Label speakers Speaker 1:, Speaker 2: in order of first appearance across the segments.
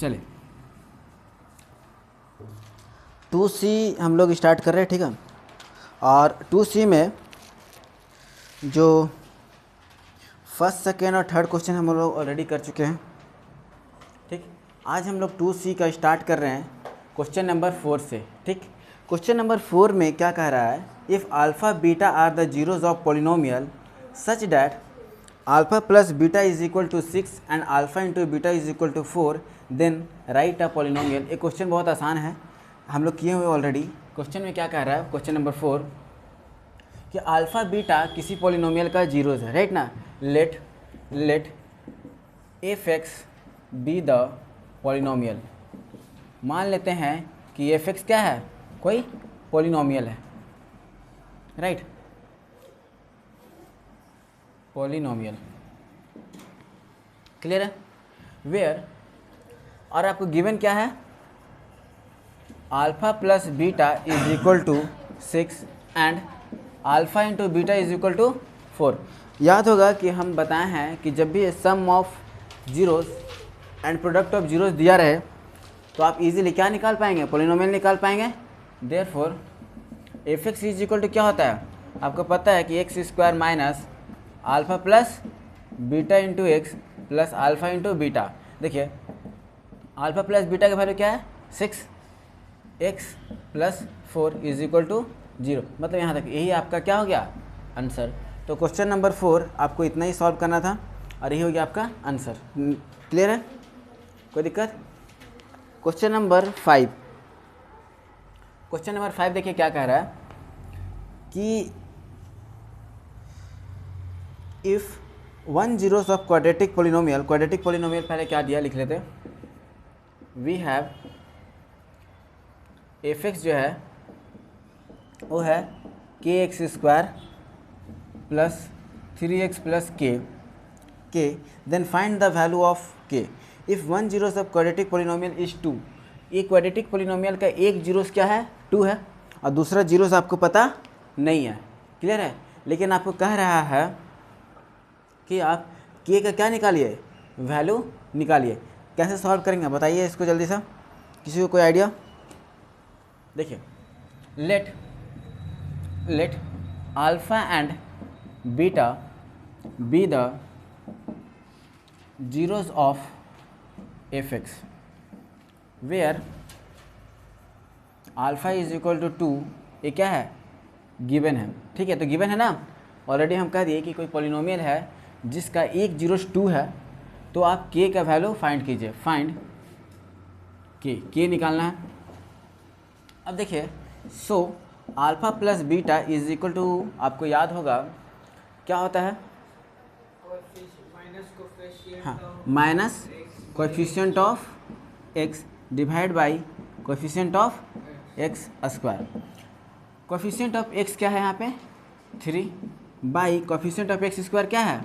Speaker 1: चले 2C हम लोग स्टार्ट कर रहे हैं, ठीक है। और 2C में जो फर्स्ट सेकेंड और थर्ड क्वेश्चन हम लोग ऑलरेडी कर चुके हैं, ठीक। आज हम लोग 2C का स्टार्ट कर रहे हैं क्वेश्चन नंबर 4 से, ठीक। क्वेश्चन नंबर 4 में क्या कह रहा है, if alpha beta are the zeros of polynomial such that alpha plus beta is equal to 6 and alpha into beta is equal to 4 then write a polynomial. ये question बहुत आसान है, हम लोग किए हुए ऑलरेडी। क्वेश्चन में क्या कह रहा है, क्वेश्चन नंबर 4 कि अल्फ़ा बीटा किसी पॉलिनोमियल का जीरोज है, राइट ना। Let f x be the polynomial. मान लेते हैं कि एफ एक्स क्या है, कोई पॉलिनोमियल है, राइट, पॉलिनोमियल, क्लियर है। वेयर, और आपको गिवन क्या है, alpha plus beta is equal to 6 and alpha into beta is equal to 4। याद होगा कि हम बताए हैं कि जब भी sum of zeros and product of zeros दिया रहे तो आप इजीली क्या निकाल पाएंगे, पॉलिनोमियल निकाल पाएंगे। Therefore f x is equal to क्या होता है, आपको पता है कि x square minus alpha plus beta into x plus alpha into beta. देखिए अल्फ़ा प्लस बीटा का वैल्यू क्या है 6, x plus 4 is equal to 0, मतलब यहाँ तक यही आपका क्या हो गया आंसर। तो क्वेश्चन नंबर 4 आपको इतना ही सॉल्व करना था और यही हो गया आपका आंसर। क्लियर है, कोई दिक्कत। क्वेश्चन नंबर 5, क्वेश्चन नंबर 5 देखिए क्या कह रहा है कि if one zeros of quadratic polynomial, quadratic polynomial पहले क्या दिया लिख लेते, वी हैव एफ एक्स जो है वो है k x square plus 3x plus k then find the value of k if one zeros of quadratic polynomial is 2। ये क्वाड्रेटिक पोलिनोमियल का एक जीरोस क्या है 2 है और दूसरा जीरोस आपको पता नहीं है, क्लियर है। लेकिन आपको कह रहा है कि आप के का क्या निकालिए, वैल्यू निकालिए। कैसे सॉल्व करेंगे बताइए इसको जल्दी से, किसी को कोई आइडिया। देखिए let alpha and beta be the zeros of F x where alpha is equal to 2। ये क्या है, गिवन है, ठीक है। तो गिवन है ना, ऑलरेडी हम कह दिए कि कोई पॉलिनोमियल है जिसका एक जीरोस 2 है, तो आप के का वैल्यू फाइंड कीजिए। फाइंड के निकालना है। अब देखिए so alpha plus beta is equal to, आपको याद होगा क्या होता है, हाँ, minus coefficient of x divide by coefficient of x square. Coefficient of x क्या है यहाँ पे 3 by coefficient of x square क्या है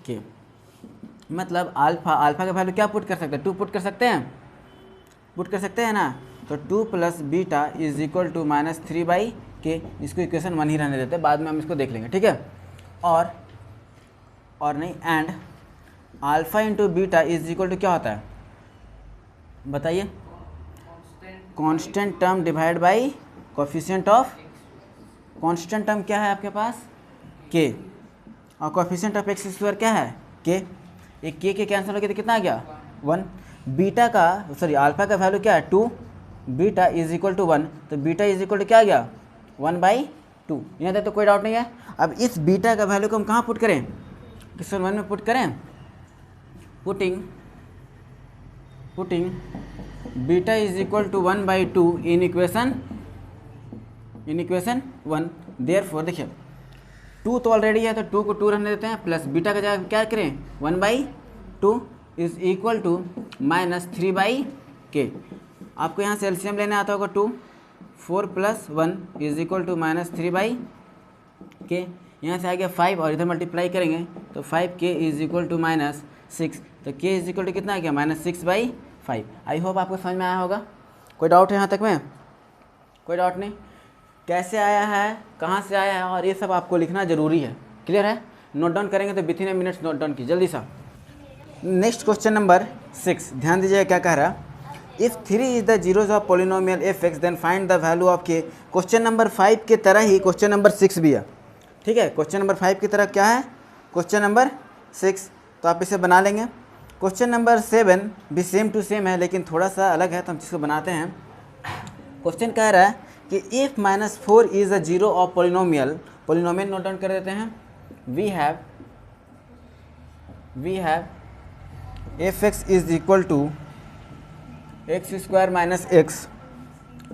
Speaker 1: के। मतलब अल्फ़ा का वैल्यू क्या पुट कर सकते हैं, 2 पुट कर सकते हैं ना। तो 2 plus beta is equal to minus 3 by k. इसको इक्वेशन 1 ही रहने देते हैं, बाद में हम इसको देख लेंगे, ठीक है। और नहीं, and alpha into beta is equal to क्या होता है बताइए, constant term divide by coefficient of, constant term क्या है आपके पास के, और कोएफिशिएंट ऑफ एक्स स्क्वायर क्या है के। एक के कैंसिल हो गया तो कितना आ गया 1। बीटा का सॉरी अल्फ़ा का वैल्यू क्या है 2, बीटा इज इक्वल टू 1, तो बीटा इज इक्वल टू क्या आ गया 1/2। यहाँ तक तो कोई डाउट नहीं है। अब इस बीटा का वैल्यू को हम कहाँ पुट करें, क्वेश्चन 1 में पुट करें। Putting beta is equal to 1/2 in equation 1। Therefore देखिए 2 तो ऑलरेडी है तो 2 को 2 रहने देते हैं, प्लस बीटा का जगह क्या करें 1/2 इज इक्वल टू माइनस 3/के। आपको यहाँ से एलसीएम लेने आता होगा 2, 4 plus 1 is equal to minus 3/के। यहाँ से आ गया 5 और इधर मल्टीप्लाई करेंगे तो 5k is equal to minus 6, तो k इज इक्वल टू कितना आ गया -6/5। आई होप आपको समझ में आया होगा। कोई डाउट है यहाँ तक में, कोई डाउट नहीं। कैसे आया है, कहाँ से आया है, और ये सब आपको लिखना ज़रूरी है, क्लियर है। नोट डाउन करेंगे तो विथिन ए मिनट्स नोट डाउन की जल्दी सा। नेक्स्ट क्वेश्चन नंबर 6, ध्यान दीजिएगा क्या कह रहा है। If 3 is the zeros of polynomial F X then find the value of K. Question number 5 के तरह ही क्वेश्चन नंबर 6 भी है, ठीक है। क्वेश्चन नंबर 5 की तरह क्या है, क्वेश्चन नंबर 6, तो आप इसे बना लेंगे। क्वेश्चन नंबर 7 भी सेम टू सेम है लेकिन थोड़ा सा अलग है, तो हम इसको बनाते हैं। क्वेश्चन कह रहा है कि if -4 is a zero of polynomial, polynomial note down कर देते हैं। We have F x is equal to x square minus X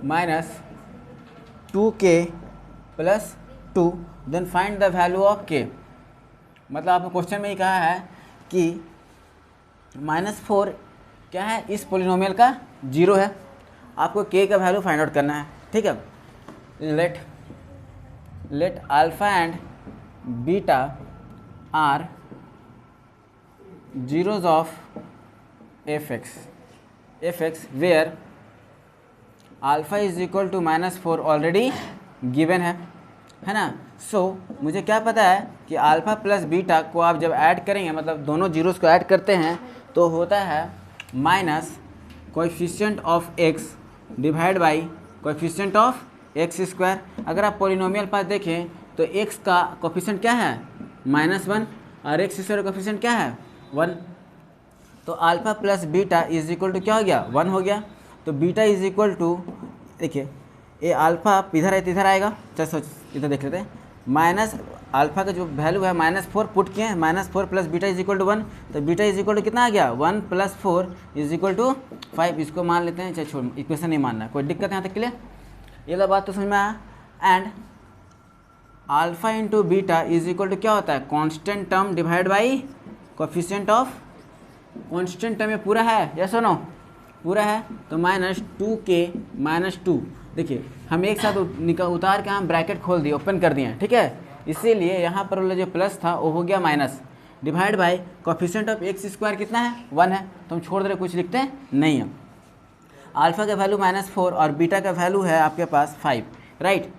Speaker 1: minus 2k plus 2, then find the value of k। मतलब आपको क्वेश्चन में ही कहा है कि -4 क्या है, इस पोलिनोमियल का जीरो है, आपको k का वैल्यू फाइंड आउट करना है, ठीक है। Let alpha and beta are zeros of F x where alpha is equal to -4 already given है ना। सो मुझे क्या पता है कि अल्फ़ा प्लस बीटा को आप जब ऐड करेंगे, मतलब दोनों जीरोस को ऐड करते हैं, तो होता है minus coefficient of x divide by coefficient of x square. अगर आप पोलिनोमियल पास देखें तो एक्स का कोएफिशिएंट क्या है, -1, और एक्स स्क्वायर का कोएफिशिएंट क्या है, 1। तो alpha plus beta is equal to क्या हो गया, 1 हो गया। तो बीटा इज इक्वल टू, देखिए ये अल्फ़ा इधर है तो इधर आएगा, चलो इधर देख लेते हैं। माइनस अल्फ़ा का जो वैल्यू है -4 पुट किए, -4 plus beta is equal to 1, तो बीटा इज इक्वल टू कितना आ गया, 1 + 4 इज इक्वल टू 5। इसको मान लेते हैं, चाहे छोड़, इक्वेशन नहीं मानना है, कोई दिक्कत है यहाँ तक के लिए, ये वाला बात तो समझ में आया। And alpha into beta is equal to क्या होता है, constant term divide by coefficient of, constant term ये पूरा है, यस और नो, पूरा है, तो -2k - 2। देखिए हम एक साथ उतार के हम ब्रैकेट खोल दिए, ओपन कर दिए, ठीक है। इसीलिए यहाँ पर वाला जो प्लस था वो हो गया minus, divide by coefficient of x square कितना है, 1 है, तो हम छोड़ दे रहे, कुछ लिखते हैं नहीं है। अल्फ़ा का वैल्यू -4 और बीटा का वैल्यू है आपके पास 5, right,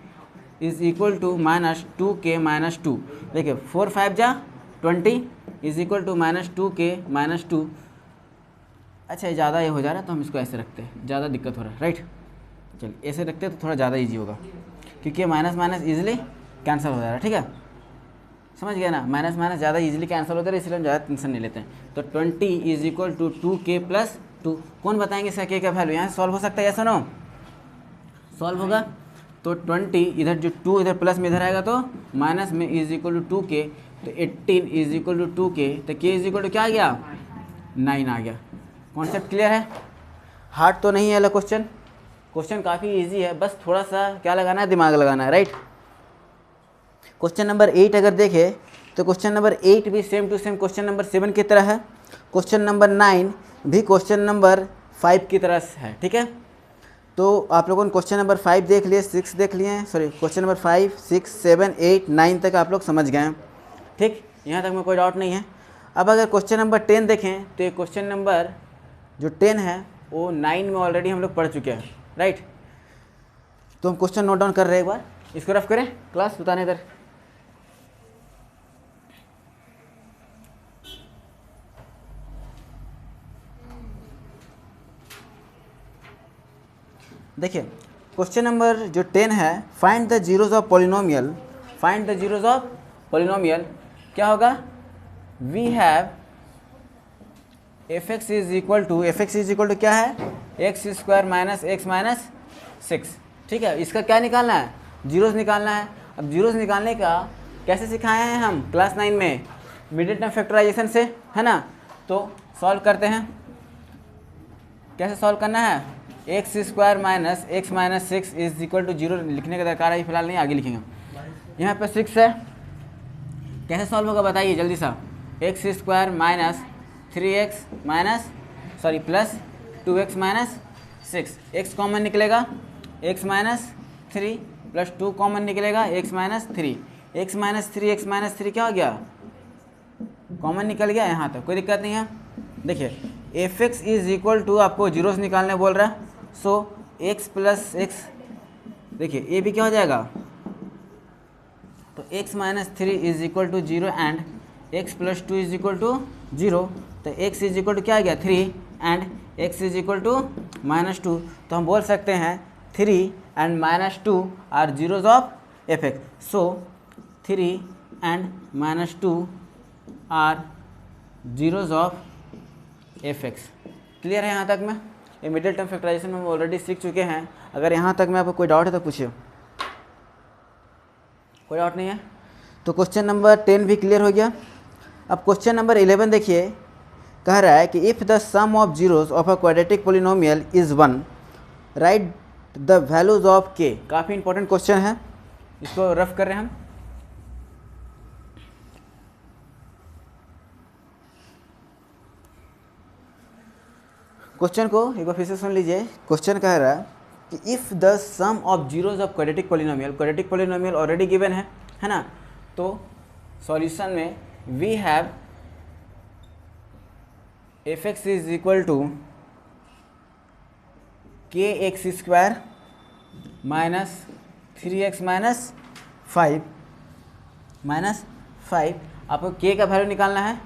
Speaker 1: is equal to -2k - 2। देखिए 4 5 जा 20 इज इक्वल टू -2k - 2। अच्छा ज़्यादा ये हो जा रहा है तो हम इसको ऐसे रखते हैं, ज़्यादा दिक्कत हो रहा है, राइट। चलिए ऐसे रखते हैं तो थोड़ा ज़्यादा इजी होगा, क्योंकि माइनस माइनस ईजिली कैंसिल हो जा रहा है, ठीक है, समझ गया ना। माइनस माइनस ज़्यादा इजीली कैंसिल होता है, इसलिए हम ज़्यादा टेंशन नहीं लेते हैं। तो 20 इज इक्वल टू 2k + 2। कौन बताएंगे इसका k का वैल्यू, यहाँ से सॉल्व हो सकता है, ऐसा नो सॉल्व होगा। तो 20 इधर जो 2 इधर प्लस में इधर आएगा तो माइनस में इज इक्वल टू 2k, तो 18 इज इक्वल टू 2k, तो k इज इक्वल टू क्या आ गया, 9 आ गया। कॉन्सेप्ट क्लियर है, हार्ड तो नहीं है वाला क्वेश्चन, क्वेश्चन काफ़ी इजी है, बस थोड़ा सा क्या लगाना है, दिमाग लगाना है, राइट। क्वेश्चन नंबर 8 अगर देखें तो क्वेश्चन नंबर 8 भी same to same question number 7 की तरह है। क्वेश्चन नंबर 9 भी क्वेश्चन नंबर 5 की तरह है, ठीक है। तो आप लोगों ने क्वेश्चन नंबर 5 देख लिए, 6 देख लिए, सॉरी क्वेश्चन नंबर 5 6 7 8 9 तक आप लोग समझ गए हैं, ठीक, यहाँ तक में कोई डाउट नहीं है। अब अगर क्वेश्चन नंबर 10 देखें तो ये क्वेश्चन नंबर जो 10 है वो 9 में ऑलरेडी हम लोग पढ़ चुके हैं, राइट। तो हम क्वेश्चन नोट डाउन कर रहे हैं, एक बार इसको रफ करें, क्लास बताने इधर। देखिए क्वेश्चन नंबर जो 10 है, find the zeros of polynomial, find the zeros of polynomial क्या होगा, we have F x is equal to, F x is equal to क्या है, X square minus X minus 6, ठीक है। इसका क्या निकालना है, जीरोस निकालना है। अब जीरोस निकालने का कैसे सिखाए हैं हम क्लास 9 में, मिडिल टर्म फैक्टराइजेशन से, है ना। तो सॉल्व करते हैं, कैसे सॉल्व करना है, X square minus X minus 6 is equal to 0 लिखने का दरकार है, फिलहाल नहीं, आगे लिखेंगे। यहाँ पे 6 है, कैसे सॉल्व होगा बताइए जल्दी सा, x square minus 3x minus sorry plus 2x minus 6, x common निकलेगा, x माइनस 3 प्लस 2 कॉमन निकलेगा, x minus 3, x minus 3 x minus 3 क्या हो गया, कॉमन निकल गया, यहाँ तक कोई दिक्कत नहीं है। देखिए F x is equal to आपको जीरोस निकालने बोल रहा है, सो x प्लस एक्स, देखिए ये भी क्या हो जाएगा, तो x minus 3 is equal to 0 and x plus 2 is equal to 0, तो x इज इक्वल टू क्या आ गया 3 and x is equal to -2, तो हम बोल सकते हैं 3 and -2 are zeros of f(x), so 3 and -2 are zeros of f(x). Clear है यहाँ तक में? ये मिडिल टर्म फैक्टराइजेशन में हम ऑलरेडी सीख चुके हैं। अगर यहाँ तक में आपको कोई डाउट है तो पूछिए। कोई डाउट नहीं है तो क्वेश्चन नंबर 10 भी क्लियर हो गया। अब क्वेश्चन नंबर 11 देखिए, कह रहा है कि if the sum of zeros of a quadratic polynomial is 1, right the values of k। काफ़ी इंपॉर्टेंट क्वेश्चन है, इसको रफ कर रहे हैं हम। क्वेश्चन को एक बार फिर से सुन लीजिए। क्वेश्चन कह रहा है कि if the sum of zeros of quadratic polynomial already given है ना, तो सॉल्यूशन में we have f(x) is equal to kx² minus 3x minus 5 आपको k का वैल्यू निकालना है।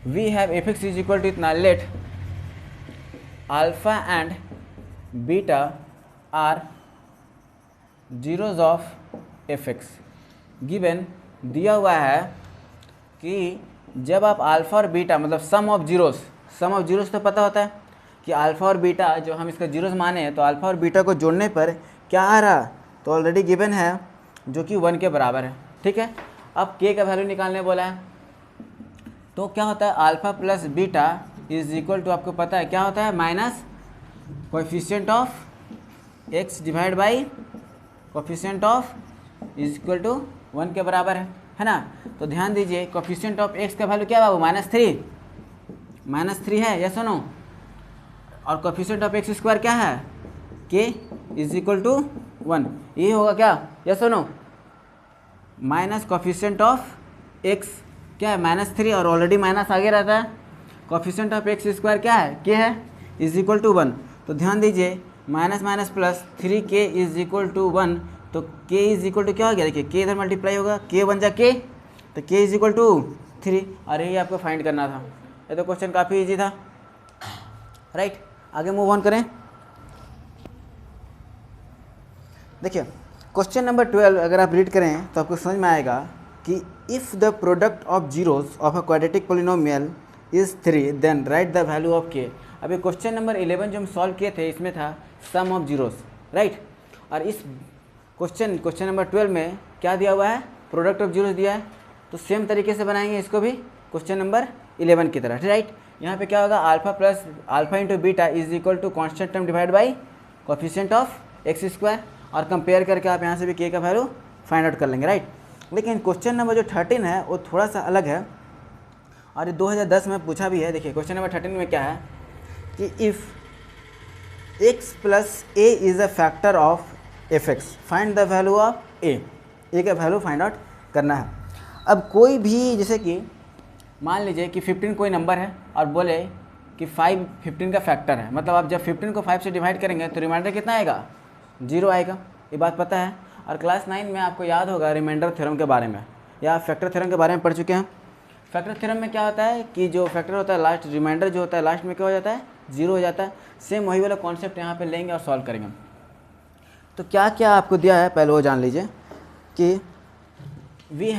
Speaker 1: We have f(x) is equal to इतना, let alpha and beta are zeros of f(x). Given दिया हुआ है कि जब आप अल्फ़ा और बीटा मतलब सम ऑफ जीरोस तो पता होता है कि अल्फ़ा और बीटा जो हम इसका जीरोस माने हैं, तो अल्फ़ा और बीटा को जोड़ने पर क्या आ रहा, तो ऑलरेडी गिवन है जो कि 1 के बराबर है। ठीक है, अब k का वैल्यू निकालने बोला है, तो क्या होता है alpha plus beta is equal to, आपको पता है क्या होता है, minus coefficient of x divide by coefficient of is equal to 1 के बराबर है ना। तो ध्यान दीजिए कोएफिशिएंट ऑफ x का वैल्यू क्या बाबू, -3 है, यस और नो। और कोएफिशिएंट ऑफ x² क्या है, k इज इक्वल टू 1, ये होगा क्या, यस और no. Minus coefficient of x क्या है, -3, और ऑलरेडी माइनस आगे रहता है। कोएफिशिएंट ऑफ x² क्या है, k है, इज इक्वल टू 1। तो ध्यान दीजिए minus minus plus 3k is equal to 1, तो k इज इक्वल टू क्या हो गया, देखिए k इधर मल्टीप्लाई होगा, k बन जा k, तो k इज इक्वल टू 3, और यही आपको फाइंड करना था। ये तो क्वेश्चन काफ़ी इजी था, राइट। आगे मूव ऑन करें। देखिए क्वेश्चन नंबर 12 अगर आप रीड करें तो आपको समझ में आएगा कि if the product of zeros of a quadratic polynomial is 3 then right the value of k। अभी क्वेश्चन नंबर 11 जो हम सॉल्व किए थे इसमें था सम ऑफ जीरोस, राइट। और इस क्वेश्चन नंबर 12 में क्या दिया हुआ है, प्रोडक्ट ऑफ जीरोस दिया है, तो सेम तरीके से बनाएंगे इसको भी क्वेश्चन नंबर 11 की तरह, राइट। यहाँ पे क्या होगा, alpha into beta is equal to constant term divide by coefficient of x², और कंपेयर करके आप यहाँ से भी k का वैल्यू फाइंड आउट कर लेंगे, राइट। लेकिन क्वेश्चन नंबर जो 13 है वो थोड़ा सा अलग है, और ये 2010 में पूछा भी है। देखिए क्वेश्चन नंबर 13 में क्या है कि if x plus a is a factor of f(x), find the value of a का वैल्यू फाइंड आउट करना है। अब कोई भी, जैसे कि मान लीजिए कि 15 कोई नंबर है और बोले कि 5 15 का फैक्टर है, मतलब आप जब 15 को 5 से डिवाइड करेंगे तो रिमाइंडर कितना आएगा, 0 आएगा, ये बात पता है। और क्लास 9 में आपको याद होगा रिमाइंडर थ्योरम के बारे में, या फैक्टर थ्योरम के बारे में पढ़ चुके हैं। फैक्टर थ्योरम में क्या होता है कि जो फैक्टर होता है लास्ट, रिमाइंडर जो होता है लास्ट में क्या हो जाता है, 0 हो जाता है। सेम वही वाला कॉन्सेप्ट यहाँ पे लेंगे और सॉल्व करेंगे। तो क्या क्या आपको दिया है पहले वो जान लीजिए कि we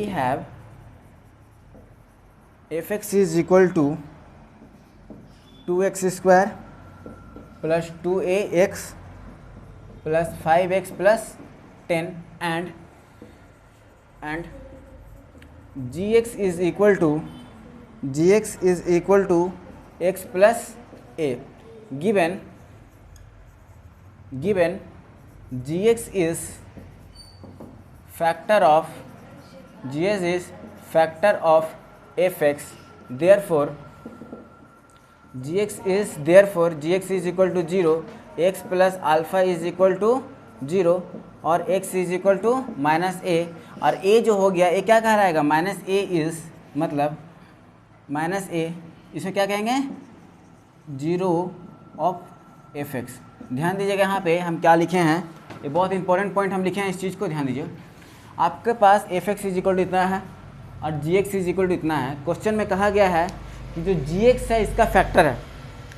Speaker 1: have f(x) is equal to 2x² plus 2ax plus 5x plus 10 and gx is equal to x plus a। given gx is factor of f(x), therefore gx is equal to 0, x plus alpha is equal to 0 और x is equal to -a, और a जो हो गया a क्या कह रहेगा, -a is मतलब -a, इसे क्या कहेंगे, 0 ऑफ f(x). ध्यान दीजिएगा यहाँ पे हम क्या लिखे हैं, ये बहुत इंपॉर्टेंट पॉइंट हम लिखे हैं, इस चीज़ को ध्यान दीजिए। आपके पास f x is equal to इतना है और g x is equal to इतना है। क्वेश्चन में कहा गया है कि जो जी एक्स है इसका फैक्टर है,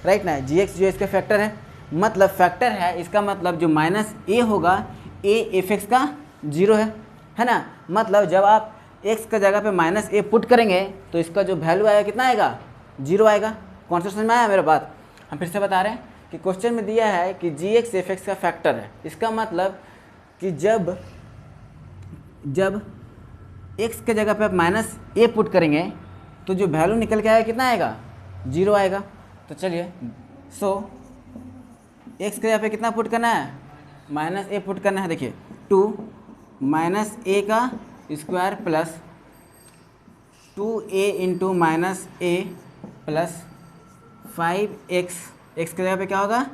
Speaker 1: राइट ना, जी एक्स जो इसका फैक्टर है, मतलब फैक्टर है, इसका मतलब जो माइनस ए होगा, ए एफ एक्स का जीरो है ना। मतलब जब आप एक्स का जगह पे माइनस ए पुट करेंगे तो इसका जो वैल्यू आएगा कितना आएगा, जीरो आएगा। कौन सा समझ में आया मेरा बात? हम फिर से बता रहे हैं कि क्वेश्चन में दिया है कि जी एक्स एफ एक्स का फैक्टर है, इसका मतलब कि जब एक्स के जगह पे आप माइनस ए पुट करेंगे तो जो वैल्यू निकल के आएगा कितना आएगा, जीरो आएगा। तो चलिए, सो एक्स के जगह पे कितना पुट करना है, माइनस ए पुट करना है। देखिए 2 माइनस ए का square plus 2a into minus a plus 5x, x के जगह पे क्या होगा,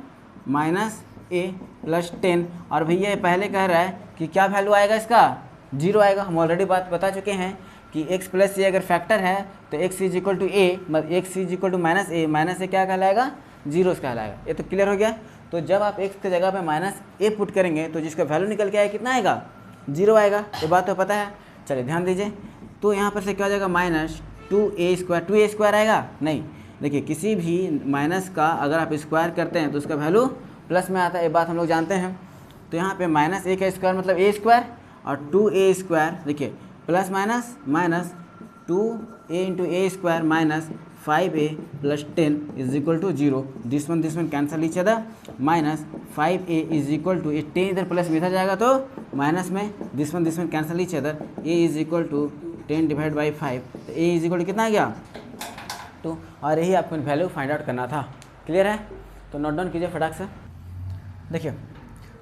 Speaker 1: माइनस ए प्लस 10। और भैया पहले कह रहा है कि क्या वैल्यू आएगा इसका, जीरो आएगा। हम ऑलरेडी बात बता चुके हैं कि x प्लस ए अगर फैक्टर है तो x is equal to a, मतलब x is equal to minus a क्या कहलाएगा, जीरो कहलाएगा। ये तो क्लियर हो गया। तो जब आप x के जगह पे माइनस ए पुट करेंगे तो जिसका वैल्यू निकल के आएगा कितना आएगा, जीरो आएगा। ये बात तो पता है। चलिए ध्यान दीजिए, तो यहाँ पर से क्या हो जाएगा, माइनस 2a स्क्वायर आएगा नहीं। देखिए किसी भी माइनस का अगर आप स्क्वायर करते हैं तो उसका वैल्यू प्लस में आता है, ये बात हम लोग जानते हैं। तो यहाँ पे माइनस ए का स्क्वायर मतलब ए स्क्वायर और 2a स्क्वायर, देखिए plus minus minus 2a into A square minus 5a plus 10 is equal to zero. This one cancel each other, minus 5a is equal to 10 इधर प्लस में इधर जाएगा तो minus में, this one cancel each other, a is equal to 10 divide by 5, तो a is equal to कितना आ गया, 2। और यही आपको वैल्यू फाइंड आउट करना था। क्लियर है? तो नोट डाउन कीजिए फटाक से। देखिए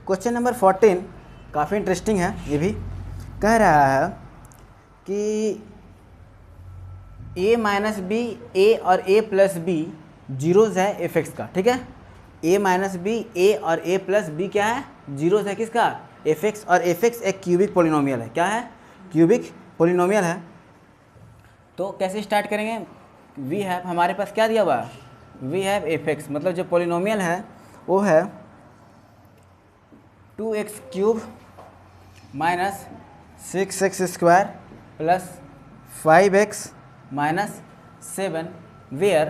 Speaker 1: क्वेश्चन नंबर 14 काफ़ी इंटरेस्टिंग है। ये भी कह रहा है कि a माइनस बी, ए और a प्लस बी जीरोज़ है एफ एक्स का, ठीक है। a माइनस बी, ए और a प्लस बी क्या है, जीरोज़ है किसका, एफ एक्स। और एफ एक्स एक क्यूबिक पोलिनोमियल है। क्या है, क्यूबिक पोलिनोमियल है। तो कैसे स्टार्ट करेंगे, वी हैव, हमारे पास क्या दिया हुआ है, वी हैव एफ एक्स, मतलब जो पोलिनोमियल है वो है 2x cube minus 6x square plus 5x minus 7, where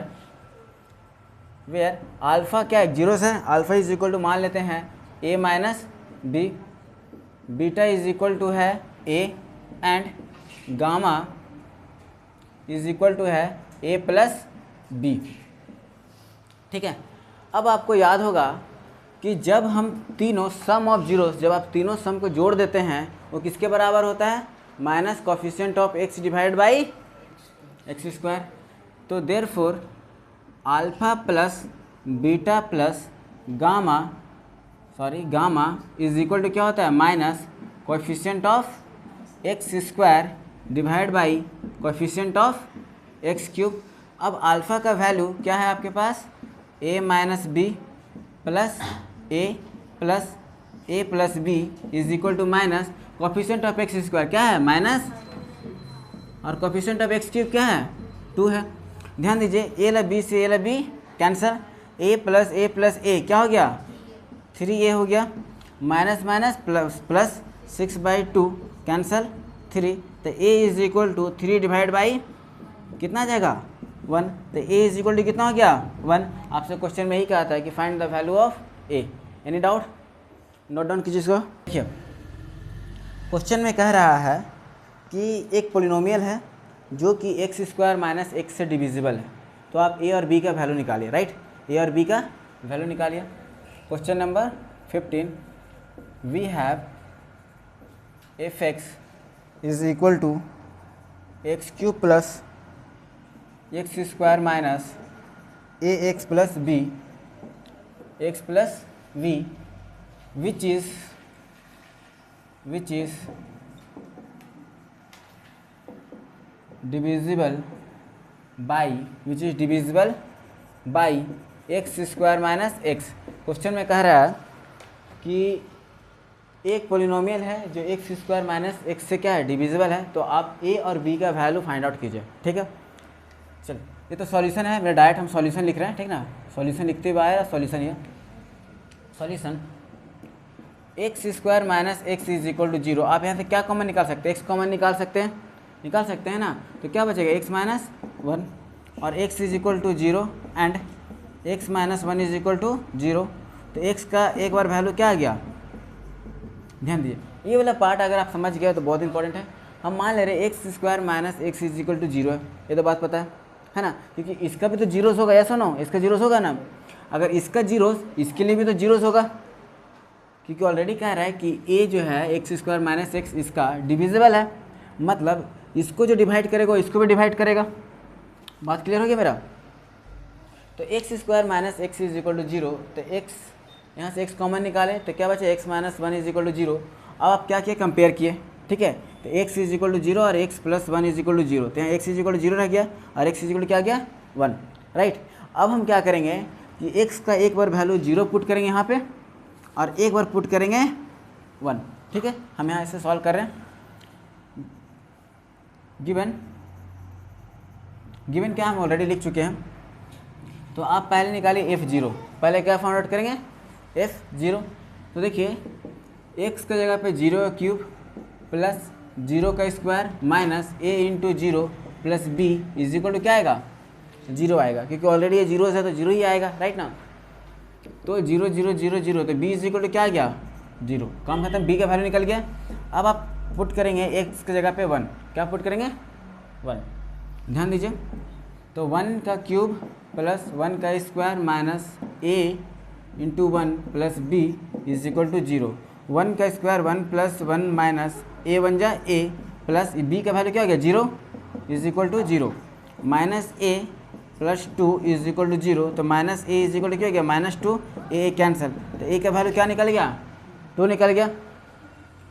Speaker 1: alpha क्या है, जीरोस है। अल्फ़ा इज इक्वल टू मान लेते हैं a minus B, beta is equal to है a and gamma is equal to है a प्लस बी, ठीक है। अब आपको याद होगा कि जब हम तीनों सम ऑफ जीरोस, जब आप तीनों सम को जोड़ देते हैं वो किसके बराबर होता है, minus coefficient of x divide by x square. तो therefore alpha plus beta plus gamma is equal to क्या होता है, minus coefficient of x square divide by coefficient of x cube. अब अल्फ़ा का वैल्यू क्या है आपके पास, a minus b plus a plus b is equal to minus coefficient of x square क्या है, माइनस, और कोफिशिएंट ऑफ एक्स क्यूब क्या है, 2 है। ध्यान दीजिए, ए ला बी से ए ला बी कैंसर, ए प्लस ए क्या हो गया, 3a हो गया, माइनस माइनस प्लस 6/2 कैंसल 3, तो a is equal to 3 divide by कितना आ जाएगा, 1। तो a इज इक्वल टू कितना हो गया, 1। आपसे क्वेश्चन में ही कहा था कि find the value of a। Any doubt, note down कीजिए इसको। देखिए क्वेश्चन में कह रहा है कि एक पोलिनोमियल है जो कि एक्स स्क्वायर माइनस एक्स से डिविजिबल है। तो आप a और b का वैल्यू निकालिए, राइट, a और b का वैल्यू निकालिए। Question number 15, we have F x is equal to X cube plus X square minus A X plus B X plus V which is divisible by X square minus X. Question में कह रहा है कि एक polynomial है जो x square minus X से क्या है, डिविजिबल है। तो आप a और b का वैल्यू फाइंड आउट कीजिए, ठीक है। चलो, ये तो सॉल्यूशन है, मेरा डायरेक्ट हम सॉल्यूशन लिख रहे हैं, ठीक ना, सॉल्यूशन लिखते हुए आया सॉल्यूशन, ये solution X square minus X is equal to 0। आप यहाँ से क्या कॉमन निकाल सकते हैं? एक्स कॉमन निकाल सकते हैं ना। तो क्या बचेगा? एक्स माइनस 1 और X is equal to 0 and X minus 1 is equal to 0। तो एक्स का एक बार वैल्यू क्या आ गया? ध्यान दीजिए, ये वाला पार्ट अगर आप समझ गए तो बहुत इंपॉर्टेंट है। हम मान ले रहे हैं X square minus X is equal to 0 है, ये तो बात पता है ना, क्योंकि इसका भी तो जीरोस होगा, ऐसा ना, इसका जीरोस होगा ना। अगर इसका जीरोस, इसके लिए भी तो जीरोस होगा, क्योंकि ऑलरेडी कह रहा है कि ए जो है एक्स स्क्वायर माइनस एक्स इसका डिविजिबल है, मतलब इसको जो डिवाइड करेगा इसको भी डिवाइड करेगा। बात क्लियर हो गया मेरा? तो X square minus X is equal to 0, तो एक्स यहाँ से एक्स कॉमन निकाले तो क्या बचे? X minus 1 is equal to 0। अब आप क्या किए? कंपेयर किए, ठीक है। तो एक्स इज इक्वल टू 0 और X plus 1 is equal to 0, तो यहाँ एक्स इज इक्वल टू 0 रह गया और एक्स इज इक्वल टू क्या गया? 1, राइट। अब हम क्या करेंगे कि एक्स का एक बार वैल्यू 0 पुट करेंगे यहाँ पे और एक बार पुट करेंगे 1, ठीक है। हम यहाँ इसे सॉल्व कर रहे हैं। गिवन क्या हम ऑलरेडी लिख चुके हैं, तो आप पहले निकालिए f0। पहले क्या फाइंड आउट करेंगे? f0। तो देखिए x का जगह पे 0 का क्यूब प्लस 0 का square minus a into 0 plus b is equal to क्या आएगा? 0 आएगा, क्योंकि ऑलरेडी ये 0 है तो 0 ही आएगा, राइट ना। तो 0 0 0 0, तो b इज इक्वल टू क्या आ गया? 0। काम खत्म, b का वैल्यू निकल गया। अब आप पुट करेंगे x की जगह पे 1, क्या पुट करेंगे? 1। ध्यान दीजिए, तो 1 का क्यूब प्लस 1 का square minus a into 1 plus b is equal to 0। 1 का स्क्वायर 1 प्लस 1 माइनस a बन जा a प्लस b का वैल्यू क्या हो गया? 0 is equal to 0 minus a plus 2 is equal to 0। तो minus a is equal to क्या हो गया? -2, a कैंसिल, तो a का वैल्यू क्या निकल गया? 2 निकल गया।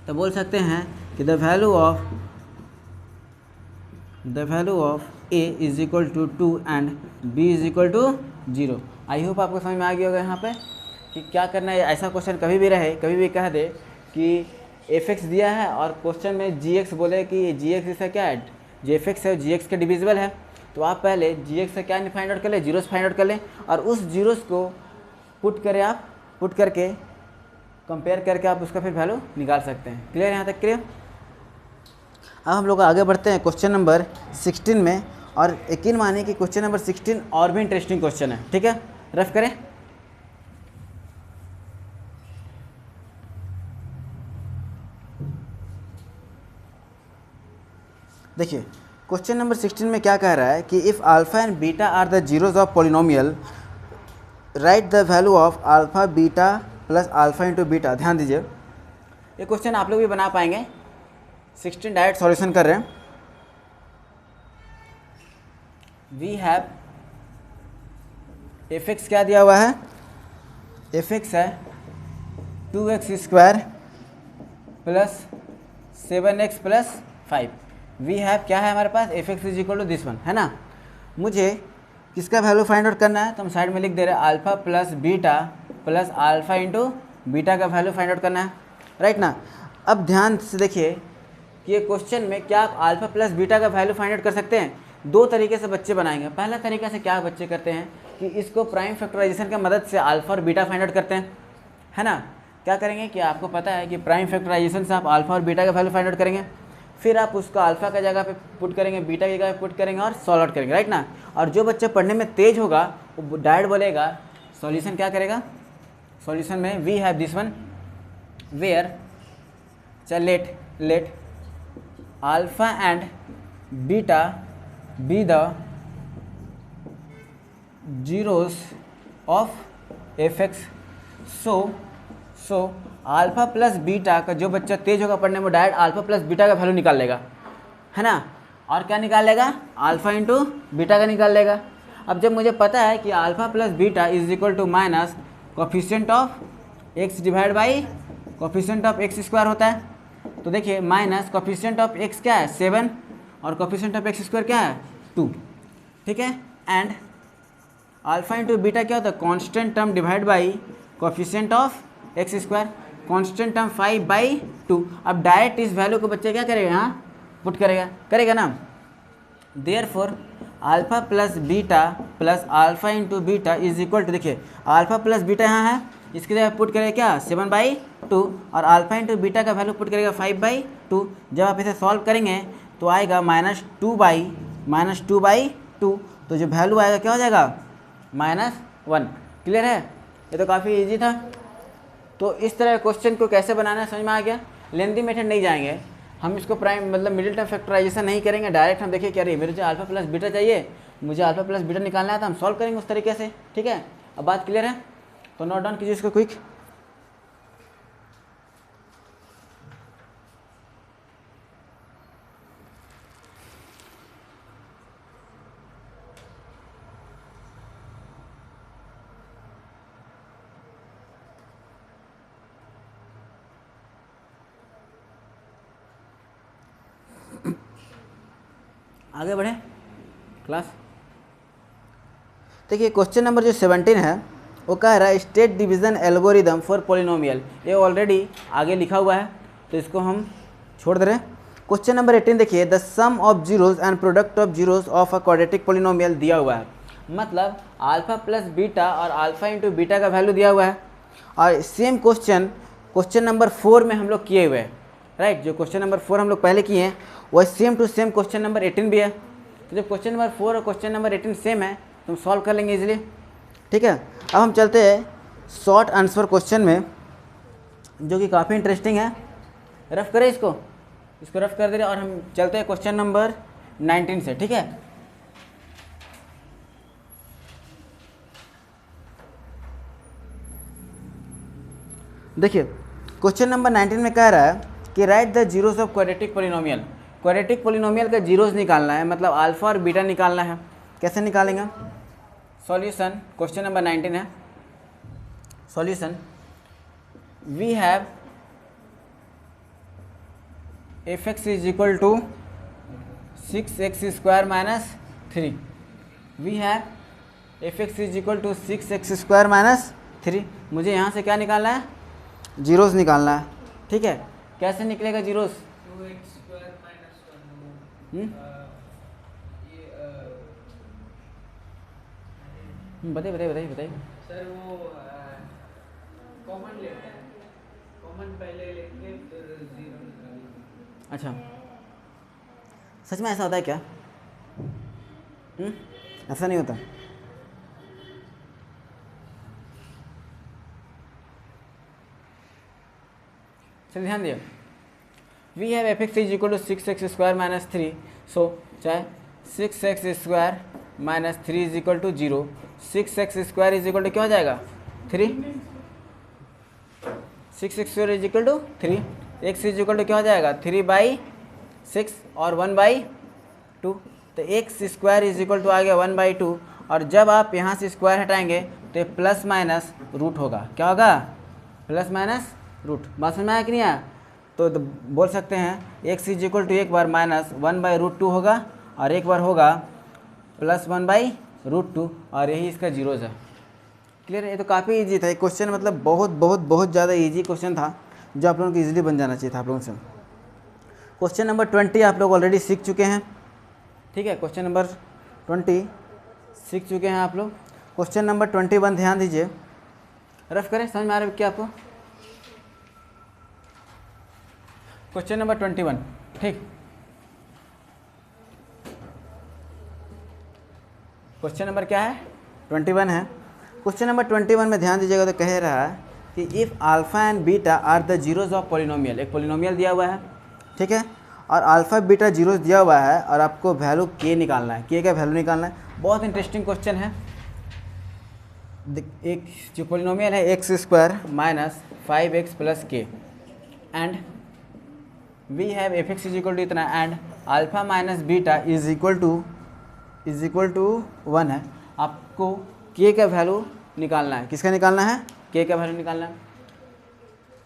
Speaker 1: तो बोल सकते हैं कि the value of a is equal to 2 and b is equal to 0। I hope आपको समझ में आ गया होगा यहाँ पे कि क्या करना है। ऐसा क्वेश्चन कभी भी रहे, कभी भी कह दे कि f(x) दिया है और क्वेश्चन में gx बोले कि gx इसका क्या है? जो f(x) है gx के डिविजिबल है, तो आप पहले gx से क्या फाइंड आउट कर ले? जीरोस फाइंड आउट कर लें और उस जीरोस को पुट करके कंपेयर करके आप उसका फिर वैल्यू निकाल सकते हैं। क्लियर यहाँ तक? क्लियर। अब हम लोग आगे बढ़ते हैं क्वेश्चन नंबर 16 में, और यकीन मानिए कि क्वेश्चन नंबर 16 और भी इंटरेस्टिंग क्वेश्चन है, ठीक है। रफ करें। देखिए क्वेश्चन नंबर 16 में क्या कह रहा है कि if alpha and beta are the zeros of polynomial, right the value of alpha beta plus alpha into beta. ध्यान दीजिए, ये क्वेश्चन आप लोग भी बना पाएंगे। 16 डायरेक्ट सॉल्यूशन कर रहे हैं। वी हैव f(x) क्या दिया हुआ है? f(x) है 2x square plus 7x plus 5। We have क्या है हमारे पास? f(x) is equal to this one, है ना। मुझे किसका वैल्यू फाइंड आउट करना है? तो हम साइड में लिख दे रहे हैं alpha plus beta plus alpha into beta का वैल्यू फाइंड आउट करना है, राइट ना। अब ध्यान से देखिए कि ये क्वेश्चन में क्या आप अल्फा प्लस बीटा का वैल्यू फाइंड आउट कर सकते हैं? 2 तरीके से बच्चे बनाएंगे। पहला तरीका से क्या बच्चे करते हैं कि इसको प्राइम फैक्टराइजेशन की मदद से अल्फा और बीटा फाइंड आउट करते हैं, है ना। क्या करेंगे कि आपको पता है कि प्राइम फैक्टराइजेशन से आप अल्फा और बीटा का वैल्यू फाइंड आउट करेंगे, फिर आप उसको अल्फा का जगह पे पुट करेंगे, बीटा की जगह पे पुट करेंगे और सॉल्व आउट करेंगे, राइट ना। और जो बच्चा पढ़ने में तेज होगा वो डायरेक्ट बोलेगा, सॉल्यूशन क्या करेगा? सॉल्यूशन में we have this one where चल let alpha and beta be the zeros of f(x). So alpha plus beta का जो बच्चा तेज होगा पढ़ने में डायरेक्ट अल्फा प्लस बीटा का वैल्यू निकाल लेगा, है ना। और क्या निकाल लेगा? अल्फा इंटू बीटा का निकाल लेगा। अब जब मुझे पता है कि alpha plus beta is equal to minus coefficient of x divide by coefficient of x square होता है, तो देखिए माइनस कोफिशिएंट ऑफ x क्या है? 7 और कोफिशिएंट ऑफ x स्क्वायर क्या है? 2, ठीक है। एंड अल्फा इंटू बीटा क्या होता है? Constant term divide by coefficient of x square, constant term 5/2। अब डायरेक्ट इस वैल्यू को बच्चे क्या करेगा? यहाँ पुट करेगा ना। Therefore alpha plus beta plus alpha into beta is equal to, देखिए अल्फा प्लस बीटा यहाँ है, इसकी जगह पुट करेगा क्या? 7/2, 2 और अल्फा इंटू बीटा का वैल्यू पुट करेगा 5/2। जब आप इसे सॉल्व करेंगे तो आएगा -2/2। तो जो वैल्यू आएगा क्या हो जाएगा -1। क्लियर है? ये तो काफ़ी इजी था। तो इस तरह क्वेश्चन को कैसे बनाना है समझ में आ गया। लेंथी मेथड नहीं जाएंगे हम, इसको प्राइम मतलब मिडिल टर्म फैक्टराइजेशन नहीं करेंगे। डायरेक्ट हम देखिए क्या रही मेरे जो अल्फा प्लस बीटा चाहिए, मुझे अल्फा प्लस बीटा निकालना है तो हम सॉल्व करेंगे उस तरीके से। ठीक है, अब बात क्लियर है? तो नोट डाउन कीजिए इसको क्विक। आगे बढ़े क्लास। देखिए क्वेश्चन नंबर जो 17 है वो कह रहा है state division algorithm for polynomial. ये ऑलरेडी आगे लिखा हुआ है तो इसको हम छोड़ दे रहे हैं। क्वेश्चन नंबर 18 देखिए, the sum of zeros and product of zeros of a quadratic polynomial दिया हुआ है। मतलब अल्फा प्लस बीटा और अल्फा इंटू बीटा का वैल्यू दिया हुआ है। और सेम क्वेश्चन नंबर 4 में हम लोग किए हुए हैं, राइट। जो क्वेश्चन नंबर 4 हम लोग पहले किए हैं वही same to same question number 18 भी है। तो जब क्वेश्चन नंबर 4 और क्वेश्चन नंबर 18 सेम है तो हम सॉल्व कर लेंगे इजीली। ठीक है, अब हम चलते हैं शॉर्ट आंसर क्वेश्चन में जो कि काफ़ी इंटरेस्टिंग है। रफ करें इसको रफ कर दे रहे और हम चलते हैं क्वेश्चन नंबर 19 से। ठीक है, देखिए क्वेश्चन नंबर 19 में कह रहा है कि right the zeros of quadratic polynomial. Quadratic polynomial का जीरोस निकालना है, मतलब अल्फा और बीटा निकालना है। कैसे निकालेंगे? सॉल्यूशन क्वेश्चन नंबर 19 है। Solution, we have fx is equal to 6x² minus 3। We have fx is equal to 6x² minus 3। मुझे यहाँ से क्या निकालना है? जीरोस निकालना है। ठीक है, कैसे निकलेगा जीरोस?
Speaker 2: 2x² minus 1।
Speaker 1: बताइए।
Speaker 2: सर वो कॉमन लेते हैं, कॉमन पहले लेंगे फिर जीरो निकालेंगे।
Speaker 1: अच्छा, सच में ऐसा होता है क्या? ऐसा नहीं होता। चलिए ध्यान दिए, we have fx is equal to 6x² minus 3। So चाहे 6x² minus 3 is equal to 0। 6x² is equal to क्या हो जाएगा? 3। 6x² is equal to 3। x is equal to क्या हो जाएगा? 3/6 और 1/2। तो x² इज इक्वल टू आ गया 1/2। और जब आप यहाँ से स्क्वायर हटाएंगे तो प्लस माइनस रूट होगा। क्या होगा? Plus minus root. बात समझ में आया कि नहीं आया? तो बोल सकते हैं x इज इक्वल टू एक बार माइनस 1/√2 होगा और एक बार होगा प्लस 1/√2 और यही इसका जीरोज है। क्लियर है? ये तो काफ़ी इजी था ये क्वेश्चन, मतलब बहुत ज़्यादा इजी क्वेश्चन था जो आप लोगों को इजीली बन जाना चाहिए था आप लोगों से। क्वेश्चन नंबर 20 आप लोग ऑलरेडी सीख चुके हैं। ठीक है, क्वेश्चन नंबर 20 सीख चुके हैं आप लोग। क्वेश्चन नंबर 21 ध्यान दीजिए, रफ करें। समझ में आ रहा है क्या आपको? Question number 21। ठीक, क्वेश्चन नंबर क्या है? 21 है। क्वेश्चन नंबर 21 में ध्यान दीजिएगा तो कह रहा है कि if alpha and beta are the zeros of polynomial. एक पॉलिनोमियल दिया हुआ है, ठीक है, और अल्फा बीटा जीरोज दिया हुआ है और आपको वैल्यू के निकालना है। के का वैल्यू निकालना है। बहुत इंटरेस्टिंग क्वेश्चन है। एक जो पॉलिनोमियल है x² minus 5x plus k and we have fx is equal to इतना and alpha minus beta is equal to 1 है। आपको k का वैल्यू निकालना है। किसका निकालना है? k का वैल्यू निकालना है।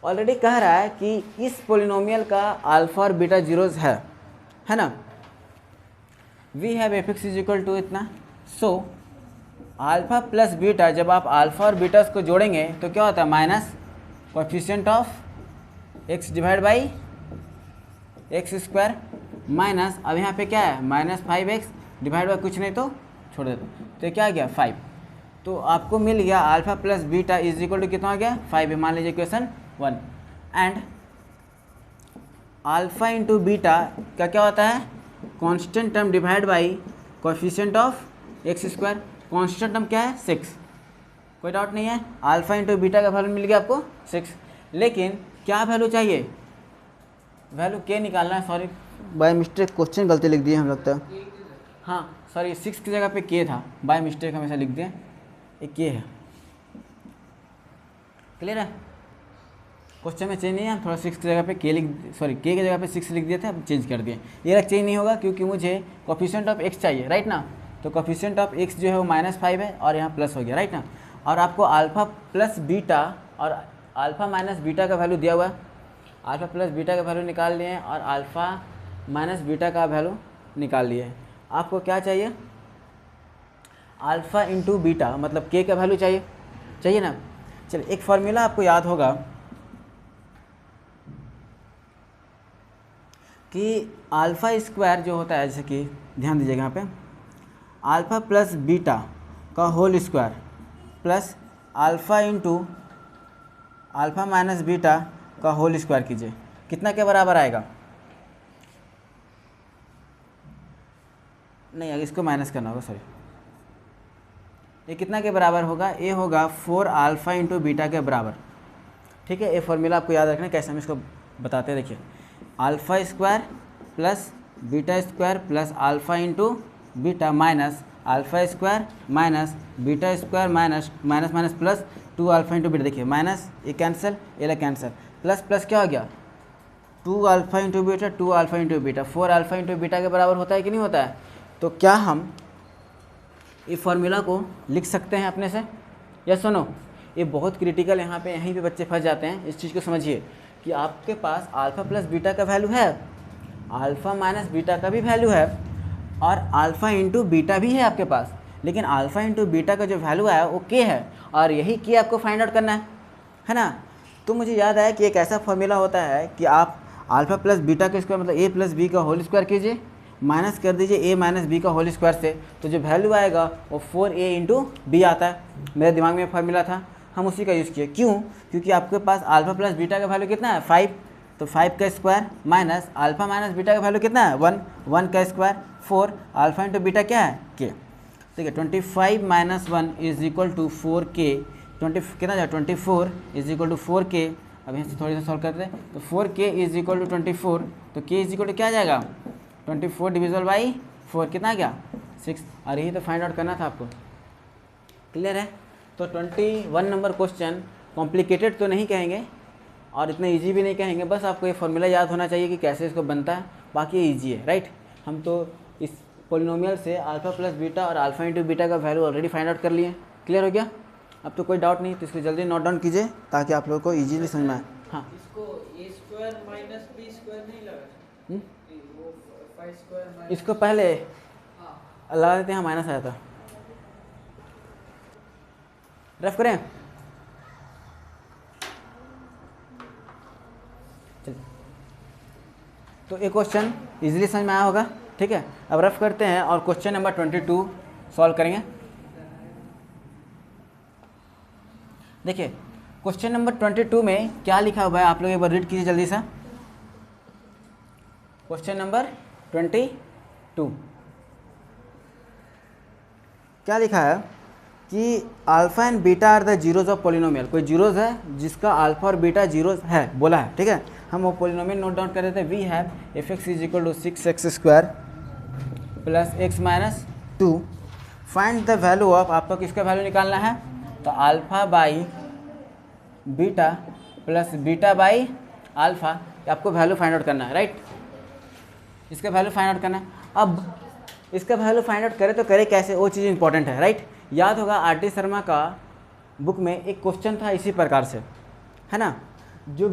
Speaker 1: ऑलरेडी कह रहा है कि इस पॉलिनोमियल का अल्फा और बीटा जीरोज है ना। We have fx is equal to इतना। सो अल्फा प्लस बीटा, जब आप अल्फा और बीटा को जोड़ेंगे तो क्या होता है? Minus coefficient of x divide by x² minus, अब यहाँ पे क्या है? माइनस 5x डिवाइड बाई कुछ नहीं तो छोड़ देते, तो क्या आ गया? 5। तो आपको मिल गया alpha plus beta is equal to कितना आ गया? 5 है। मान लीजिए question 1। And alpha into beta का क्या होता है, constant term divide by coefficient of x square. Constant term क्या है 6, कोई डाउट नहीं है। अल्फ़ा इंटू बीटा का वैल्यू मिल गया आपको 6, लेकिन क्या वैल्यू चाहिए, वैल्यू के निकालना है। सॉरी बाय मिस्टेक क्वेश्चन गलती लिख दिए हम लगता है, हाँ सॉरी 6 की जगह पे के था, बाय मिस्टेक हमेशा लिख दिए, एक के है। क्लियर है, क्वेश्चन में चेंज नहीं है, हम थोड़ा 6 की जगह पे के के जगह पे 6 लिख दिए थे, अब चेंज कर दिए। ये रख चेंज नहीं होगा क्योंकि मुझे कोएफिशिएंट ऑफ एक्स चाहिए, राइट ना। तो कोएफिशिएंट ऑफ एक्स जो है वो -5 है और यहाँ प्लस हो गया, राइट ना। और आपको अल्फ़ा प्लस बीटा और अल्फ़ा माइनस बीटा का वैल्यू दिया हुआ है, अल्फ़ा प्लस बीटा का वैल्यू निकाल लिए और अल्फ़ा माइनस बीटा का वैल्यू निकाल लिए। आपको क्या चाहिए, अल्फ़ा इंटू बीटा मतलब के का वैल्यू चाहिए ना। चलिए एक फार्मूला आपको याद होगा कि अल्फ़ा स्क्वायर जो होता है, जैसे कि ध्यान दीजिएगा यहाँ पे, अल्फ़ा प्लस बीटा का whole square plus alpha into alpha minus beta का होल स्क्वायर कीजिए, कितना के बराबर आएगा। नहीं इसको माइनस करना होगा, सॉरी, ये कितना के बराबर होगा, ये होगा 4 अल्फ़ा इंटू बीटा के बराबर। ठीक है, ये फॉर्मूला आपको याद रखना है, कैसे हम इसको बताते हैं। देखिए alpha square plus beta square plus alpha into beta minus alpha square minus beta square minus minus minus plus 2 alpha into beta. देखिए माइनस ये कैंसिल, ये कैंसिल, प्लस प्लस क्या हो गया 2 alpha into beta 2 alpha into beta 4 alpha into beta के बराबर होता है कि नहीं होता है। तो क्या हम ये फार्मूला को लिख सकते हैं अपने से, या सुनो ये बहुत क्रिटिकल, यहाँ पे यहीं पे बच्चे फंस जाते हैं। इस चीज़ को समझिए कि आपके पास अल्फ़ा प्लस बीटा का वैल्यू है, अल्फ़ा माइनस बीटा का भी वैल्यू है और अल्फ़ा इंटू बीटा भी है आपके पास, लेकिन अल्फ़ा इंटू बीटा का जो वैल्यू है वो के है और यही के आपको फाइंड आउट करना है ना। तो मुझे याद आया कि एक ऐसा फॉर्मूला होता है कि आप अल्फ़ा प्लस बीटा का स्क्वायर मतलब ए प्लस बी का होल स्क्वायर कीजिए, माइनस कर दीजिए ए माइनस बी का होल स्क्वायर से, तो जो वैल्यू आएगा वो 4a इंटू बी आता है। मेरे दिमाग में फार्मूला था, हम उसी का यूज़ किए। क्यों, क्योंकि आपके पास अल्फ़ा प्लस बीटा का वैल्यू कितना है 5, तो 5 का square minus alpha minus beta का वैल्यू कितना है 1, 1 का स्क्वायर 4, अल्फ़ा इंटू बीटा क्या है के। ठीक है, 25 minus 1 is equal to 4k, 20 कितना जाए 24 इज इक्वल टू 4k। अब यहाँ से थोड़ी सा सॉल्व करते हैं, तो 4k इज इक्वल टू 24, तो k इज इक्वल टू क्या आ जाएगा 24 डिविजल बाई 4 कितना आ गया 6, और यही तो फाइंड आउट करना था आपको। क्लियर है। तो 21 नंबर क्वेश्चन कॉम्प्लिकेटेड तो नहीं कहेंगे और इतना इजी भी नहीं कहेंगे, बस आपको ये फॉर्मूला याद होना चाहिए कि कैसे इसको बनता है, बाकी ये ईजी है, राइट। हम तो इस पोलिनोमियल से अल्फ़ा प्लस बीटा और अल्फ़ा इंटू बीटा का वैल्यू ऑलरेडी फाइंड आउट कर लिए। क्लियर हो गया, अब तो कोई डाउट नहीं, तो इसको जल्दी नोट डाउन कीजिए ताकि आप लोगों को ईजीली समझ में आए। हाँ,
Speaker 2: इसको a square minus b square नहीं लगा, वो 5 स्क्वायर माइनस,
Speaker 1: इसको पहले
Speaker 2: हाँ
Speaker 1: लगा देते हैं, माइनस आया था, रफ करें। चलिए, तो ये क्वेश्चन इजीली समझ में आया होगा, ठीक है। अब रफ करते हैं और क्वेश्चन नंबर 22 सॉल्व करेंगे। देखिए क्वेश्चन नंबर 22 में क्या लिखा हुआ है, आप लोग एक बार रीड कीजिए जल्दी सा। क्वेश्चन नंबर 22 क्या लिखा है कि alpha and beta are the zeros of polynomial. कोई जीरोज है जिसका अल्फ़ा और बीटा जीरोज है बोला है, ठीक है। हम वो पोलिनोमियल नोट डाउन कर देते हैं। We have F x is equal to 6x square plus x minus 2, find the value of, आपको किसका वैल्यू निकालना है, तो alpha by beta plus beta by alpha, आपको वैल्यू फाइंड आउट करना है, राइट। इसका वैल्यू फाइंड आउट करना है। अब इसका वैल्यू फाइंड आउट करें तो करें कैसे, वो चीज़ इंपॉर्टेंट है, राइट। याद होगा आर.टी. शर्मा का बुक में एक क्वेश्चन था इसी प्रकार से, है ना, जो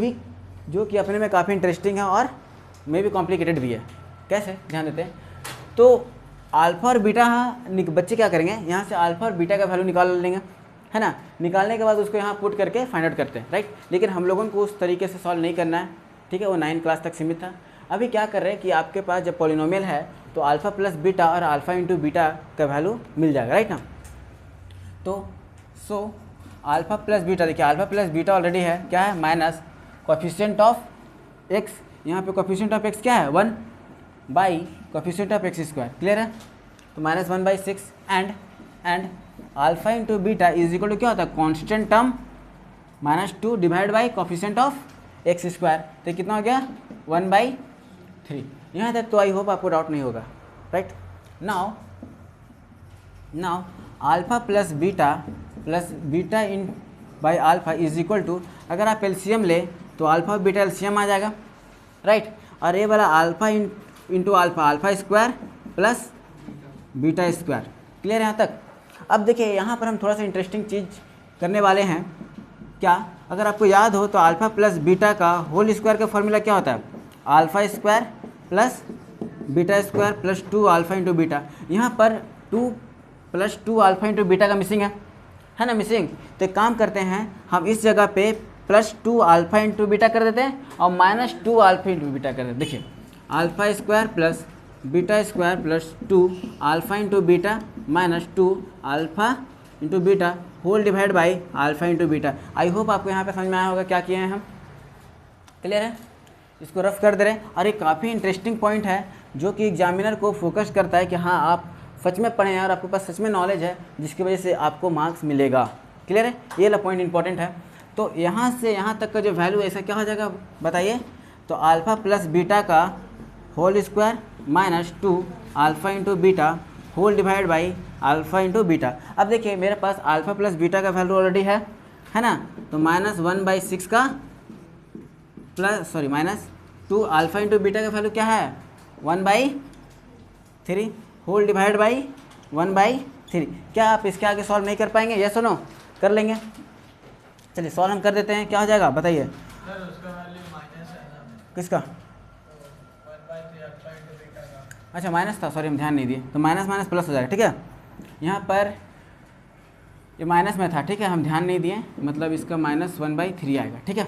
Speaker 1: कि अपने में काफ़ी इंटरेस्टिंग है और मे भी कॉम्प्लिकेटेड भी है। कैसे, ध्यान देते हैं। तो अल्फ़ा और बीटा बच्चे क्या करेंगे, यहाँ से अल्फ़ा और बीटा का वैल्यू निकाल लेंगे, है ना। निकालने के बाद उसको यहाँ पुट करके फाइंड आउट करते हैं, राइट। लेकिन हम लोगों को उस तरीके से सॉल्व नहीं करना है, ठीक है, वो 9 क्लास तक सीमित था। अभी क्या कर रहे हैं कि आपके पास जब पॉलिनोमियल है तो अल्फ़ा प्लस बीटा और अल्फ़ा इंटू बीटा का वैल्यू मिल जाएगा, राइट ना। तो अल्फ़ा प्लस बीटा, देखिए अल्फ़ा प्लस बीटा ऑलरेडी है, क्या है माइनस कोफिशिएंट ऑफ एक्स, यहाँ पे कोफिशिएंट ऑफ एक्स क्या है 1 by coefficient of x square, clear है। तो -1/6 and alpha into beta is equal to क्या होता है constant term -2 divide by coefficient of x square, तो कितना हो गया 1/3। यहाँ तक तो आई होप आपको डाउट नहीं होगा, right. Now alpha plus beta in by alpha is equal to, अगर आप एलसीएम ले तो अल्फा और बीटा एलसीएम आ जाएगा, राइट। और ये वाला alpha into alpha square plus beta square, clear है यहाँ तक। अब देखिए यहाँ पर हम थोड़ा सा इंटरेस्टिंग चीज़ करने वाले हैं। क्या, अगर आपको याद हो तो अल्फा प्लस बीटा का होल स्क्वायर का फॉर्मूला क्या होता है alpha square plus beta square plus 2 alpha into beta. यहाँ पर 2 + 2 अल्फा इंटू बीटा का मिसिंग है ना, मिसिंग। तो एक काम करते हैं, हम इस जगह पे +2 अल्फा इंटू बीटा कर देते हैं और -2 अल्फा इंटू बीटा कर देते हैं। देखिए alpha square plus beta square plus 2 alpha into beta -2 alpha into beta whole divide by alpha into beta. I hope आपको यहाँ पे समझ में आया होगा क्या किए हैं हम, क्लियर है। इसको रफ कर दे रहे हैं। और ये काफ़ी इंटरेस्टिंग पॉइंट है जो कि एग्जामिनर को फोकस करता है कि हाँ आप सच में पढ़े हैं और आपके पास सच में नॉलेज है, जिसकी वजह से आपको मार्क्स मिलेगा, क्लियर है। ये वाला पॉइंट इंपॉर्टेंट है। तो यहाँ से यहाँ तक का जो वैल्यू ऐसा क्या हो जाएगा बताइए, तो अल्फा प्लस बीटा का whole square -2 alpha into beta whole divide by alpha into beta. अब देखिए मेरे पास अल्फा प्लस बीटा का वैल्यू ऑलरेडी है ना, तो -1/6 का -2 अल्फा इंटू बीटा का वैल्यू क्या है 1/3 होल डिवाइड बाई 1/3। क्या आप इसके आगे सॉल्व नहीं कर पाएंगे, यस और नो? कर लेंगे। चलिए सॉल्व हम कर देते हैं, क्या हो जाएगा बताइए।
Speaker 2: सर उसका वैल्यू माइनस है ना,
Speaker 1: किसका?
Speaker 2: 1/3 अल्फा इंटू बीटा का।
Speaker 1: अच्छा माइनस था, सॉरी हम ध्यान नहीं दिए, तो माइनस प्लस हो जाएगा, ठीक है। यहाँ पर ये माइनस में था, ठीक है, हम ध्यान नहीं दिए, मतलब इसका -1/3 आएगा, ठीक है।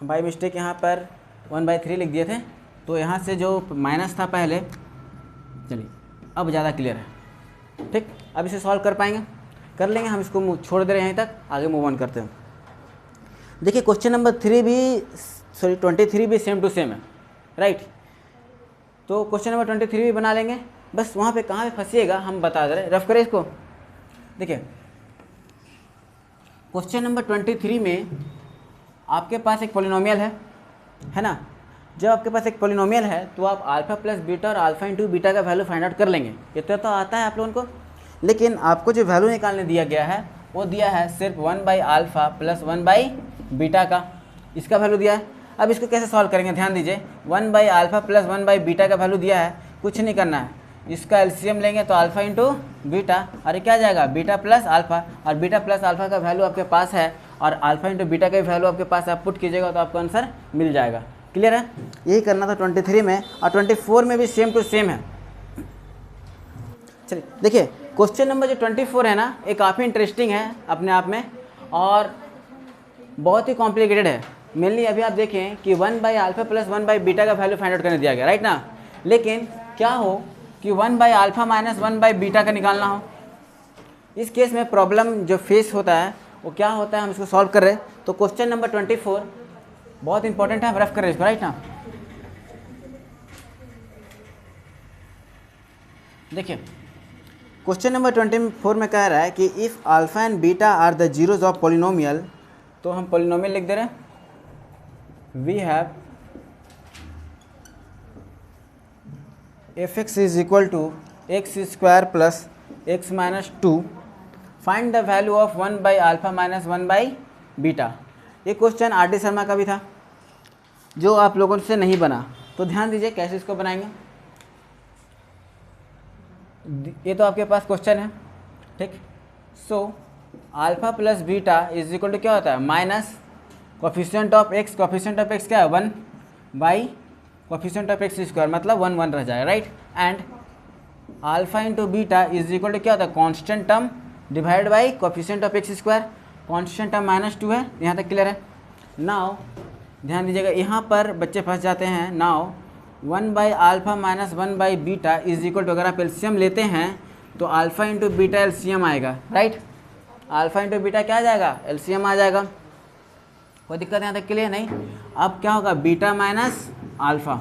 Speaker 1: हम बाई मिस्टेक यहाँ पर 1/3 लिख दिए थे, तो यहाँ से जो माइनस था पहले, चलिए अब ज़्यादा क्लियर है, ठीक। अब इसे सॉल्व कर पाएंगे, कर लेंगे, हम इसको छोड़ दे रहे हैं यहीं तक, आगे मूव ऑन करते हैं। देखिए क्वेश्चन नंबर 23 भी सेम टू सेम है, राइट। तो क्वेश्चन नंबर 23 भी बना लेंगे, बस वहाँ पे कहाँ पे फंसिएगा हम बता दे रहे हैं, रफ करें इसको। देखिए क्वेश्चन नंबर 23 में आपके पास एक पॉलिनोमियल है ना। जब आपके पास एक पॉलिनोमियल है तो आप अल्फा प्लस बीटा और अल्फा इंटू बीटा का वैल्यू फाइंड आउट कर लेंगे, ये तो आता है आप लोगों को। लेकिन आपको जो वैल्यू निकालने दिया गया है वो दिया है सिर्फ 1/अल्फा प्लस 1/बीटा का, इसका वैल्यू दिया है। अब इसको कैसे सॉल्व करेंगे, ध्यान दीजिए। 1/अल्फा प्लस 1/बीटा का वैल्यू दिया है, कुछ नहीं करना है, इसका एलसीएम लेंगे तो अल्फा इंटू बीटा, और ये क्या आ जाएगा बीटा प्लस अल्फा, और बीटा प्लस अल्फा का वैल्यू आपके पास है और अल्फा इंटू बीटा का वैल्यू आपके पास, आप पुट कीजिएगा तो आपको आंसर मिल जाएगा, क्लियर है। यही करना था 23 में, और 24 में भी सेम टू सेम है। चलिए देखिए क्वेश्चन नंबर जो 24 है ना, ये काफ़ी इंटरेस्टिंग है अपने आप में और बहुत ही कॉम्प्लिकेटेड है। मेनली अभी आप देखें कि 1/अल्फा प्लस 1/बीटा का वैल्यू फाइंड आउट करने दिया गया, राइट ना। लेकिन क्या हो कि 1/अल्फा माइनस 1/बीटा का निकालना हो, इस केस में प्रॉब्लम जो फेस होता है वो क्या होता है, हम इसको सॉल्व कर रहे हैं। तो क्वेश्चन नंबर 24 बहुत इंपॉर्टेंट है, हम रफ कर रहे हैं इसको, राइट ना। देखिए क्वेश्चन नंबर 24 में कह रहा है कि if alpha and beta are the zeros of polynomial, तो हम पॉलिनोमियल लिख दे रहे हैं। We have F x is equal to x square plus x minus 2, find the value of 1/अल्फा माइनस 1/बीटा। ये क्वेश्चन आर.डी. शर्मा का भी था जो आप लोगों से नहीं बना, तो ध्यान दीजिए कैसे इसको बनाएंगे। ये तो आपके पास क्वेश्चन है, ठीक। So alpha plus beta is equal to क्या होता है minus coefficient of x, coefficient of x क्या है 1 by coefficient of x square, मतलब 1 1 रह जाएगा, right. And alpha into beta is equal to क्या होता है constant term divide by coefficient of x square, constant term -2 है, यहाँ तक क्लियर है। नाउ ध्यान दीजिएगा, यहाँ पर बच्चे फंस जाते हैं। नाउ 1/अल्फा माइनस 1/बीटा इज इक्वल टू, अगर आप एलसीएम लेते हैं तो अल्फा इंटू बीटा एलसीएम आएगा, राइट। अल्फा इंटू बीटा क्या आ जाएगा, एलसीएम आ जाएगा। कोई दिक्कत यहाँ तक के लिए नहीं। अब क्या होगा, बीटा माइनस अल्फ़ा,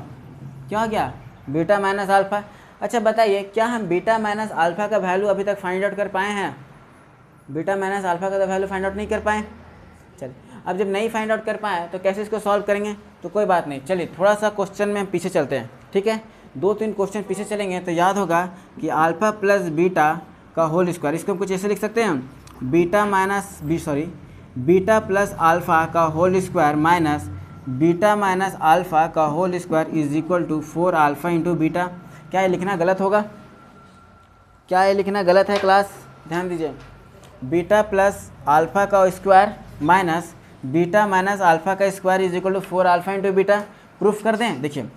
Speaker 1: क्या हो गया, बीटा माइनस अल्फ़ा। अच्छा बताइए, क्या हम बीटा माइनस अल्फ़ा का वैल्यू अभी तक फाइंड आउट कर पाए हैं? बीटा माइनस अल्फ़ा का वैल्यू फाइंड आउट नहीं कर पाए। चलिए, अब जब नहीं फाइंड आउट कर पाए तो कैसे इसको सॉल्व करेंगे, तो कोई बात नहीं, चलिए थोड़ा सा क्वेश्चन में हम पीछे चलते हैं, ठीक है। 2-3 क्वेश्चन पीछे चलेंगे तो याद होगा कि अल्फ़ा प्लस बीटा का होल स्क्वायर, इसको हम कुछ ऐसे लिख सकते हैं, बीटा प्लस अल्फ़ा का whole square minus beta minus alpha का whole square is equal to 4 alpha into beta. क्या ये लिखना गलत होगा? क्या ये लिखना गलत है क्लास? ध्यान दीजिए, बीटा प्लस अल्फ़ा का square minus beta minus alpha का square is equal to 4 alpha into beta. Proof कर दें, देखिए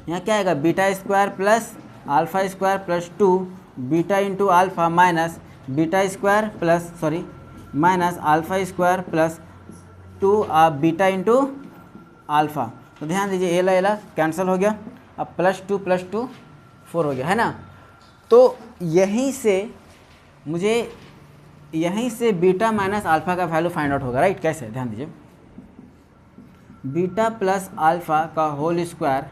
Speaker 1: यहाँ क्या आएगा, beta square plus alpha square plus 2 beta into alpha minus beta square plus minus alpha square plus 2 beta into alpha. तो ध्यान दीजिए, एला एला कैंसिल हो गया, अब +2 + 2 4 हो गया, है ना। तो यहीं से बीटा माइनस अल्फ़ा का वैल्यू फाइंड आउट होगा, राइट। कैसे, ध्यान दीजिए, बीटा प्लस अल्फ़ा का whole square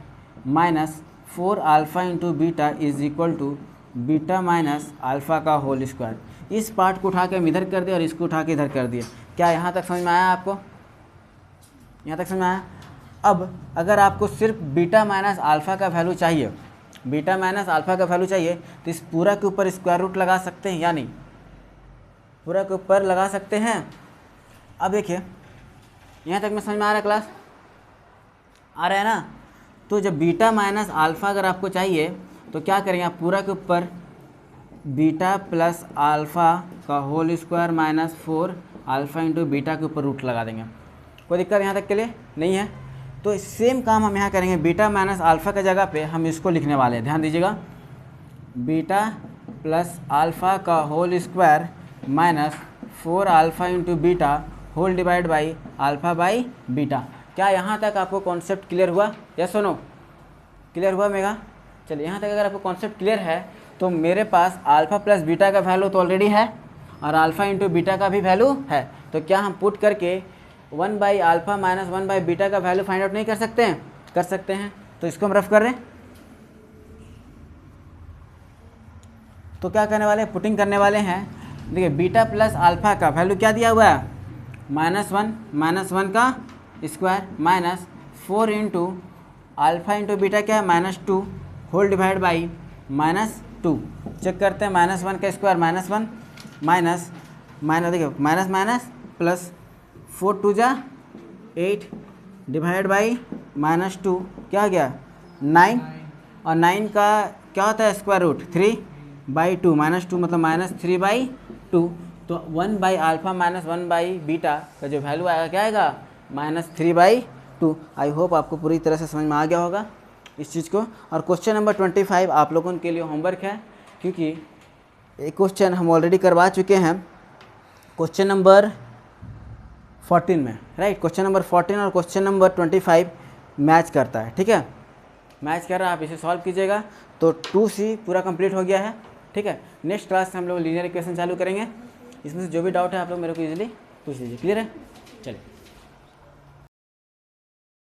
Speaker 1: minus 4 alpha into beta is equal to beta minus alpha का होल स्क्वायर। इस पार्ट को उठा के हम इधर कर दिए और इसको उठा के इधर कर दिए। क्या यहाँ तक समझ में आया आपको? यहाँ तक समझ में आया? अब अगर आपको सिर्फ बीटा माइनस अल्फ़ा का वैल्यू चाहिए, बीटा माइनस अल्फ़ा का वैल्यू चाहिए, तो इस पूरा के ऊपर स्क्वायर रूट लगा सकते हैं या नहीं? पूरा के ऊपर लगा सकते हैं। अब देखिए, यहाँ तक में समझ में आ रहा है क्लास? आ रहा है ना। तो जब बीटा माइनस अल्फ़ा अगर आपको चाहिए तो क्या करेंगे, आप पूरा के ऊपर बीटा प्लस अल्फ़ा का whole square minus 4 alpha into beta के ऊपर रूट लगा देंगे। कोई दिक्कत यहाँ तक के लिए नहीं है। तो सेम काम हम यहाँ करेंगे, बीटा माइनस अल्फ़ा की जगह पे हम इसको लिखने वाले हैं। ध्यान दीजिएगा, बीटा प्लस अल्फ़ा का whole square minus 4 alpha into beta whole divide by alpha by beta. क्या यहाँ तक आपको कॉन्सेप्ट क्लियर हुआ? यस और नो? क्लियर हुआ मेगा? चलिए, यहाँ तक अगर आपको कॉन्सेप्ट क्लियर है तो मेरे पास अल्फ़ा प्लस बीटा का वैल्यू तो ऑलरेडी है और अल्फ़ा इंटू बीटा का भी वैल्यू है। तो क्या हम पुट करके 1 by alpha minus 1 by beta का वैल्यू फाइंड आउट नहीं कर सकते हैं? कर सकते हैं। तो इसको हम रफ कर रहे हैं। तो क्या करने वाले हैं, पुटिंग करने वाले हैं। देखिए, बीटा प्लस अल्फ़ा का वैल्यू क्या दिया हुआ है, -1 का square minus 4 into alpha into beta क्या है, -2 होल डिवाइड बाई -2। चेक करते हैं, -1 का स्क्वायर -1 माइनस देखिए माइनस प्लस 4 2 जा 8 डिवाइड बाई -2 क्या हो गया 9, और 9 का क्या होता है स्क्वायर रूट 3/2 -2 मतलब -3/2। तो 1 by alpha minus 1 by beta का जो वैल्यू आएगा क्या आएगा, -3/2। आई होप आपको पूरी तरह से समझ में आ गया होगा इस चीज़ को। और क्वेश्चन नंबर 25 आप लोगों के लिए होमवर्क है, क्योंकि एक क्वेश्चन हम ऑलरेडी करवा चुके हैं क्वेश्चन नंबर 14 में, राइट। क्वेश्चन नंबर 14 और क्वेश्चन नंबर 25 मैच करता है, ठीक है, मैच कर रहा है। आप इसे सॉल्व कीजिएगा तो 2C पूरा कंप्लीट हो गया है, ठीक है। नेक्स्ट क्लास से हम लोग लीनियर इक्वेशन चालू करेंगे। इसमें से जो भी डाउट है आप लोग मेरे को इजीली पूछ लीजिए। क्लियर है? चलिए।